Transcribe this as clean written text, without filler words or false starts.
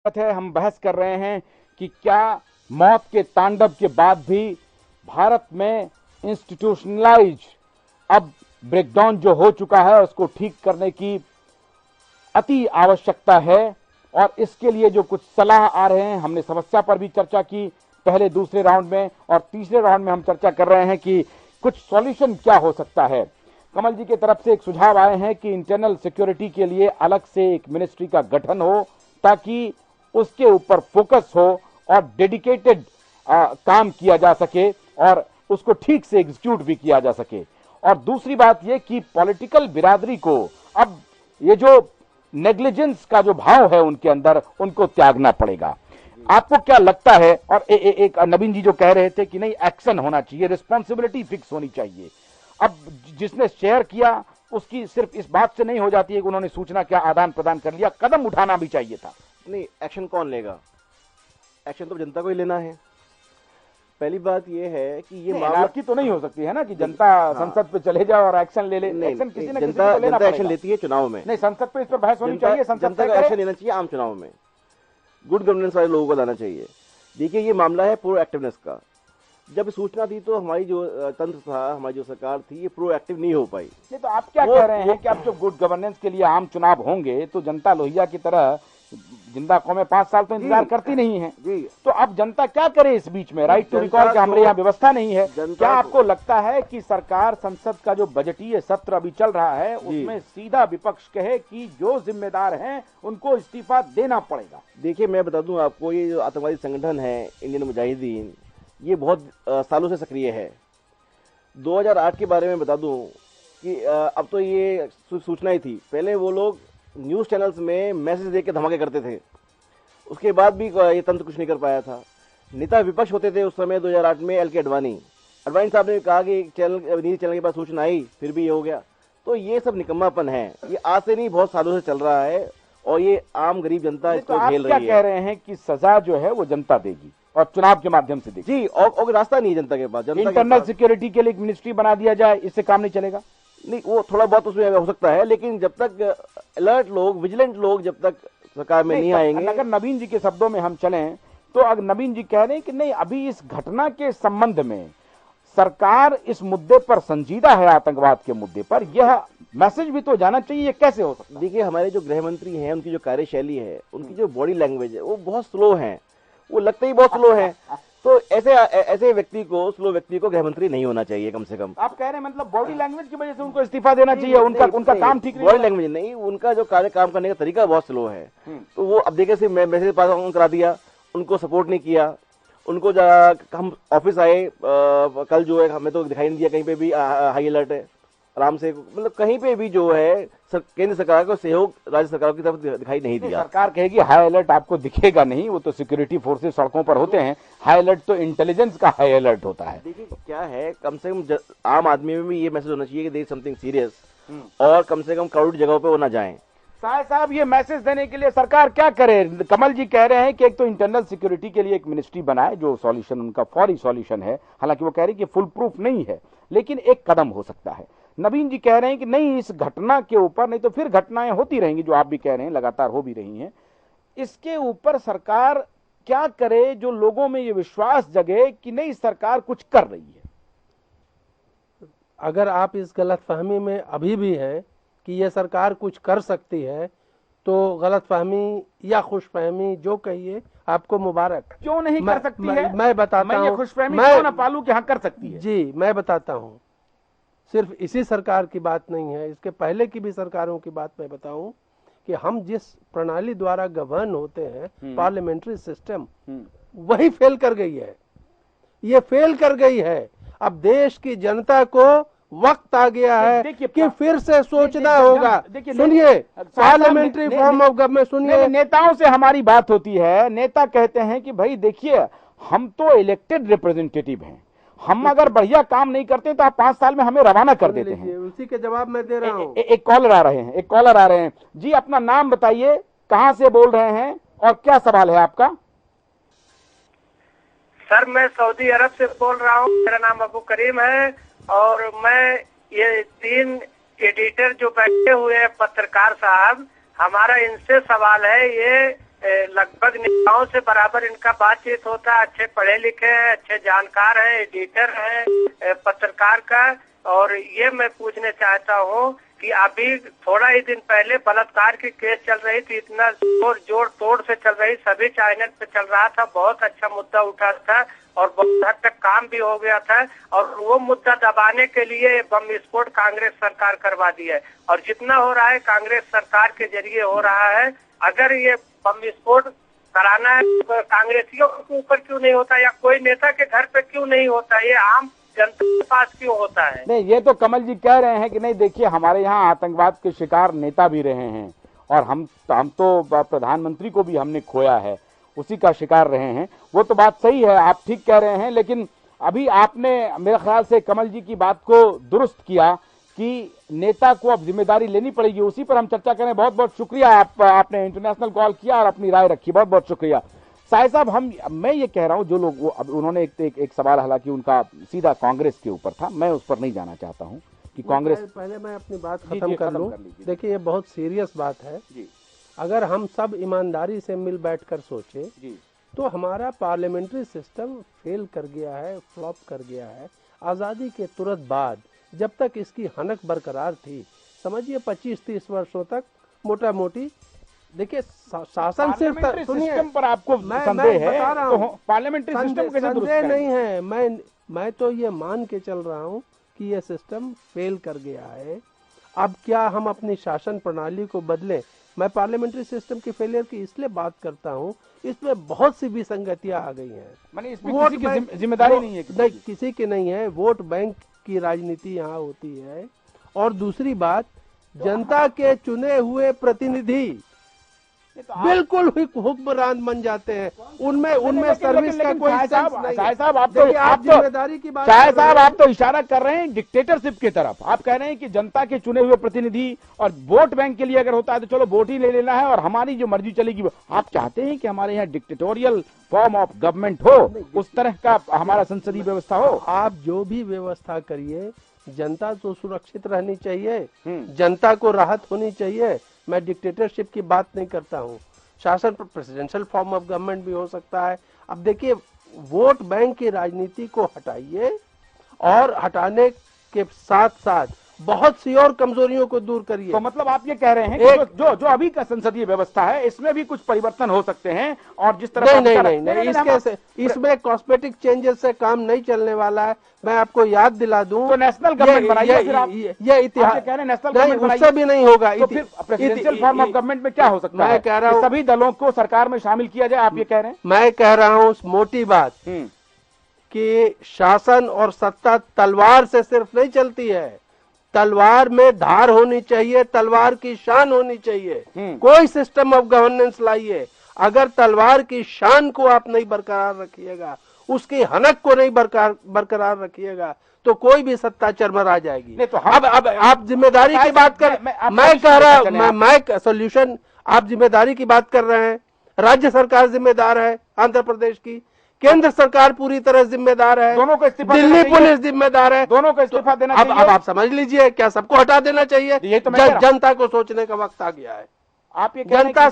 है हम बहस कर रहे हैं कि क्या मौत के तांडव के बाद भी भारत में इंस्टीट्यूशनलाइज अब ब्रेकडाउन जो हो चुका है उसको ठीक करने की अति आवश्यकता है। और इसके लिए जो कुछ सलाह आ रहे हैं, हमने समस्या पर भी चर्चा की पहले दूसरे राउंड में, और तीसरे राउंड में हम चर्चा कर रहे हैं कि कुछ सॉल्यूशन क्या हो सकता है। कमल जी की तरफ से एक सुझाव आए हैं कि इंटरनल सिक्योरिटी के लिए अलग से एक मिनिस्ट्री का गठन हो ताकि उसके ऊपर फोकस हो और डेडिकेटेड काम किया जा सके और उसको ठीक से एग्जीक्यूट भी किया जा सके। और दूसरी बात यह कि पॉलिटिकल बिरादरी को अब ये जो नेग्लिजेंस का जो भाव है उनके अंदर, उनको त्यागना पड़ेगा। आपको क्या लगता है? और एक नवीन जी जो कह रहे थे कि नहीं, एक्शन होना चाहिए, रिस्पॉन्सिबिलिटी फिक्स होनी चाहिए। अब जिसने शेयर किया उसकी सिर्फ इस बात से नहीं हो जाती है कि उन्होंने सूचना क्या आदान प्रदान कर लिया, कदम उठाना भी चाहिए था। नहीं, एक्शन कौन लेगा? एक्शन तो जनता को ही लेना है। पहली बात यह है कि ये मामला की तो नहीं हो सकती है ना कि जनता संसद पे चले जाए और एक्शन ले ले। एक्शन किसी न जनता एक्शन लेती है चुनाव में। नहीं, संसद पे इस पर बहस होनी चाहिए, जनता का एक्शन लेना चाहिए आम चुनाव में। गुड गवर्नेंस वाले लोगों को लाना चाहिए। देखिए, ये मामला है प्रोएक्टिवनेस का। जब सूचना दी तो हमारी जो तंत्र था, हमारी जो सरकार थी, ये प्रोएक्टिव नहीं हो पाई। नहीं तो आप क्या कह रहे हैं कि अब जो गुड गवर्नेंस के लिए आम चुनाव होंगे तो जनता लोहिया की तरह जिंदा कौमें 5 साल तो इंतजार करती नहीं है जी। तो अब जनता क्या करे इस बीच में? राइट टू रिकॉल का हमारे यहाँ व्यवस्था नहीं है। क्या आपको लगता है कि सरकार, संसद का जो बजटीय सत्र अभी चल रहा है उसमें सीधा विपक्ष कहे कि जो जिम्मेदार हैं उनको इस्तीफा देना पड़ेगा? देखिए, मैं बता दूं आपको, ये जो आतंकवादी संगठन है इंडियन मुजाहिदीन, ये बहुत सालों से सक्रिय है। 2008 के बारे में बता दूं कि अब तो ये सूचना ही थी। पहले वो लोग न्यूज़ चैनल्स में मैसेज दे के धमाके करते थे, उसके बाद भी ये तंत्र कुछ नहीं कर पाया था। नेता विपक्ष होते थे उस समय 2008 में एल के अडवाणी साहब ने कहा कि न्यूज़ चैनल के पास सूचना आई, फिर भी ये हो गया। तो ये सब निकम्मापन है। ये आज से नहीं, बहुत सालों से चल रहा है और ये आम गरीब जनता इसको झेल रही है। क्या कह रहे हैं कि सजा जो है वो जनता देगी और चुनाव के माध्यम से देगी? जी, और रास्ता नहीं है जनता के पास। इंटरनल सिक्योरिटी के लिए एक मिनिस्ट्री बना दिया जाए, इससे काम नहीं चलेगा? नहीं, वो थोड़ा बहुत उसमें हो सकता है, लेकिन जब तक अलर्ट लोग, विजिलेंट लोग जब तक सरकार में नहीं आएंगे। अगर नवीन जी के शब्दों में हम चलें तो अगर नवीन जी कह रहे हैं कि नहीं, अभी इस घटना के संबंध में सरकार इस मुद्दे पर संजीदा है, आतंकवाद के मुद्दे पर, यह मैसेज भी तो जाना चाहिए। ये कैसे हो सकता है? देखिए, हमारे जो गृह मंत्री हैं, उनकी जो कार्यशैली है, उनकी जो बॉडी लैंग्वेज है, वो बहुत स्लो है। वो लगते ही बहुत स्लो है। तो ऐसे व्यक्ति को, स्लो व्यक्ति को गृह मंत्री नहीं होना चाहिए कम से कम। आप कह रहे हैं मतलब बॉडी लैंग्वेज की वजह से उनको इस्तीफा देना चाहिए? उनका काम ठीक नहीं। बॉडी लैंग्वेज नहीं, उनका जो काम करने का तरीका बहुत स्लो है। तो वो अब देखिए, मैसेज पास ऑन करा दिया, उनको सपोर्ट नहीं किया, उनको हम ऑफिस आए कल जो है, हमें तो दिखाई नहीं दिया कहीं पे भी हाई अलर्ट है। आराम से, मतलब कहीं पे भी जो है केंद्र सरकार को सहयोग राज्य सरकार की तरफ दिखाई नहीं दिया। सरकार कहेगी हाई अलर्ट आपको दिखेगा नहीं, वो तो सिक्योरिटी फोर्सेस सड़कों पर होते हैं। हाई अलर्ट तो इंटेलिजेंस का हाई अलर्ट होता है। देखिए क्या है, कम से कम आम आदमी में भी ये मैसेज होना चाहिए कि देयर इज समथिंग सीरियस, और कम से कम क्राउड जगहों पे वो ना जाएं। साहब, ये मैसेज देने के लिए सरकार क्या करे? कमल जी कह रहे हैं कि एक तो इंटरनल सिक्योरिटी के लिए एक मिनिस्ट्री बनाए, जो सॉल्यूशन उनका फौरी सॉल्यूशन है। हालांकि वो कह रहे हैं कि फुल प्रूफ नहीं है, लेकिन एक कदम हो सकता है। नवीन जी कह रहे हैं कि नहीं, इस घटना के ऊपर, नहीं तो फिर घटनाएं होती रहेंगी, जो आप भी कह रहे हैं लगातार हो भी रही हैं, इसके ऊपर सरकार क्या करे जो लोगों में ये विश्वास जगे कि नहीं, सरकार कुछ कर रही है। अगर आप इस गलतफहमी में अभी भी हैं कि ये सरकार कुछ कर सकती है, तो गलतफहमी या खुशफहमी जो कहिए, आपको मुबारक। क्यों नहीं कर सकती है? मैं बताता हूं। मैं खुशफहमी क्यों ना पालूं कि हाँ कर सकती है? जी, मैं बताता हूं। सिर्फ इसी सरकार की बात नहीं है, इसके पहले की भी सरकारों की बात मैं बताऊं कि हम जिस प्रणाली द्वारा गवर्न होते हैं, पार्लियामेंट्री सिस्टम, वही फेल कर गई है। ये फेल कर गई है। अब देश की जनता को वक्त आ गया है कि फिर से सोचना होगा। सुनिए, पार्लियामेंट्री फॉर्म ऑफ गवर्नमेंट सुनिए। नेताओं से हमारी बात होती है, नेता कहते हैं कि भाई देखिए, हम तो इलेक्टेड रिप्रेजेंटेटिव हैं, हम अगर बढ़िया काम नहीं करते तो आप 5 साल में हमें रवाना कर देते हैं। उसी के जवाब में दे रहा हूँ। एक कॉलर आ रहे हैं। जी, अपना नाम बताइए, कहां से बोल रहे हैं और क्या सवाल है आपका? सर, मैं सऊदी अरब से बोल रहा हूँ। मेरा नाम अबू करीम है और मैं ये 3 एडिटर जो बैठे हुए हैं, पत्रकार साहब, हमारा इनसे सवाल है, ये लगभग नेताओं से बराबर इनका बातचीत होता है। अच्छे पढ़े लिखे हैं, अच्छे जानकार हैं, एडिटर हैं पत्रकार का। और ये मैं पूछने चाहता हूँ कि अभी थोड़ा ही दिन पहले बलात्कार की केस चल रही थी, इतना जोर तोड़ से चल रही, सभी चैनल पे चल रहा था, बहुत अच्छा मुद्दा उठा था और बहुत हद तक काम भी हो गया था। और वो मुद्दा दबाने के लिए बम विस्फोट कांग्रेस सरकार करवा दी है और जितना हो रहा है कांग्रेस सरकार के जरिए हो रहा है। अगर ये बम विस्फोट कराना है तो कांग्रेसियों के ऊपर क्यों नहीं होता या कोई नेता के घर पे क्यों नहीं होता, ये आम जनता के पास क्यों होता है? नहीं, ये तो कमल जी कह रहे हैं कि नहीं, देखिए हमारे यहाँ आतंकवाद के शिकार नेता भी रहे हैं और हम तो प्रधानमंत्री को भी हमने खोया है, उसी का शिकार रहे हैं। वो तो बात सही है, आप ठीक कह रहे हैं, लेकिन अभी आपने मेरे ख्याल से कमल जी की बात को दुरुस्त किया कि नेता को अब जिम्मेदारी लेनी पड़ेगी, उसी पर हम चर्चा करें। बहुत बहुत शुक्रिया, आपने इंटरनेशनल कॉल किया और अपनी राय रखी, बहुत बहुत शुक्रिया। साहिब साहब, मैं ये कह रहा हूं, जो लोग अब उन्होंने एक सवाल, हालांकि उनका सीधा कांग्रेस के ऊपर था, मैं उस पर नहीं जाना चाहता हूं कि कांग्रेस। पहले मैं अपनी बात खत्म कर लूं। देखिए, ये बहुत सीरियस बात है जी। अगर हम सब ईमानदारी से मिल बैठकर सोचे जी, तो हमारा पार्लियामेंट्री सिस्टम फेल कर गया है, फ्लॉप कर गया है। आजादी के तुरंत बाद जब तक इसकी हनक बरकरार थी, समझिए 25-30 वर्षों तक मोटा मोटी, देखिए शासन सिर्फ सिस्टम पर आपको संदेह है, बता रहा हूं, तो पार्लियामेंट्री सिस्टम कैसे दुरुस्त संदेह नहीं है। मैं तो ये मान के चल रहा हूं कि ये सिस्टम फेल कर गया है। अब क्या हम अपनी शासन प्रणाली को बदलें? मैं पार्लियामेंट्री सिस्टम की फेलियर की इसलिए बात करता हूं, इसमें बहुत सी विसंगतियां आ गई हैं। माने इसमें किसी की जिम्मेदारी नहीं है, नहीं, किसी की नहीं है। वोट बैंक की राजनीति यहाँ होती है। और दूसरी बात, जनता के चुने हुए प्रतिनिधि बिल्कुल हुक्मरान बन जाते हैं, उनमें सर्विस का कोई सेंस नहीं। साहब, आप जिम्मेदारी की बात, शाह साहब आप तो इशारा कर रहे हैं डिक्टेटरशिप की तरफ। आप कह रहे हैं कि जनता के चुने हुए प्रतिनिधि और वोट बैंक के लिए अगर होता है तो चलो वोट ही ले लेना है और हमारी जो मर्जी चलेगी। आप चाहते हैं कि हमारे यहाँ डिक्टेटोरियल फॉर्म ऑफ गवर्नमेंट हो, उस तरह का हमारा संसदीय व्यवस्था हो। आप जो भी व्यवस्था करिए, जनता तो सुरक्षित रहनी चाहिए, जनता को राहत होनी चाहिए। मैं डिक्टेटरशिप की बात नहीं करता हूँ। शासन प्रेसिडेंशियल फॉर्म ऑफ गवर्नमेंट भी हो सकता है। अब देखिए, वोट बैंक की राजनीति को हटाइए और हटाने के साथ साथ बहुत सी और कमजोरियों को दूर करिए। तो मतलब आप ये कह रहे हैं कि जो अभी का संसदीय व्यवस्था है इसमें भी कुछ परिवर्तन हो सकते हैं और जिस तरह नहीं, इसमें कॉस्मेटिक चेंजेस से काम नहीं चलने वाला है। मैं आपको याद दिला दूं, तो नेशनल गवर्नमेंट बनाइए, ये इतिहास कह रहे हैं नेशनल गवर्नमेंट बनाइए, उससे भी नहीं होगा। तो फिर प्रेसिडेंशियल फॉर्म ऑफ गवर्नमेंट में क्या हो सकता है? मैं कह रहा हूं सभी दलों को सरकार में शामिल किया जाए, आप ये कह रहे हैं? मैं कह रहा हूं मोटी बात कि शासन और सत्ता तलवार से सिर्फ नहीं चलती है, तलवार में धार होनी चाहिए, तलवार की शान होनी चाहिए। कोई सिस्टम ऑफ गवर्नेंस लाइए, अगर तलवार की शान को आप नहीं बरकरार रखिएगा, उसकी हनक को नहीं बरकरार रखिएगा, तो कोई भी सत्ता चरमरा जाएगी। नहीं, तो अब आप जिम्मेदारी की बात कर, मैं कह रहा हूं, मैं सोल्यूशन, आप जिम्मेदारी की बात कर रहे हैं। राज्य सरकार जिम्मेदार है आंध्र प्रदेश की, केंद्र सरकार पूरी तरह जिम्मेदार है, दोनों को इस्तीफा, दिल्ली पुलिस जिम्मेदार है, दोनों को इस्तीफा देना चाहिए। अब आप समझ लीजिए, क्या सबको हटा देना चाहिए? ये तो जनता को सोचने का वक्त आ गया है। आप ये जनता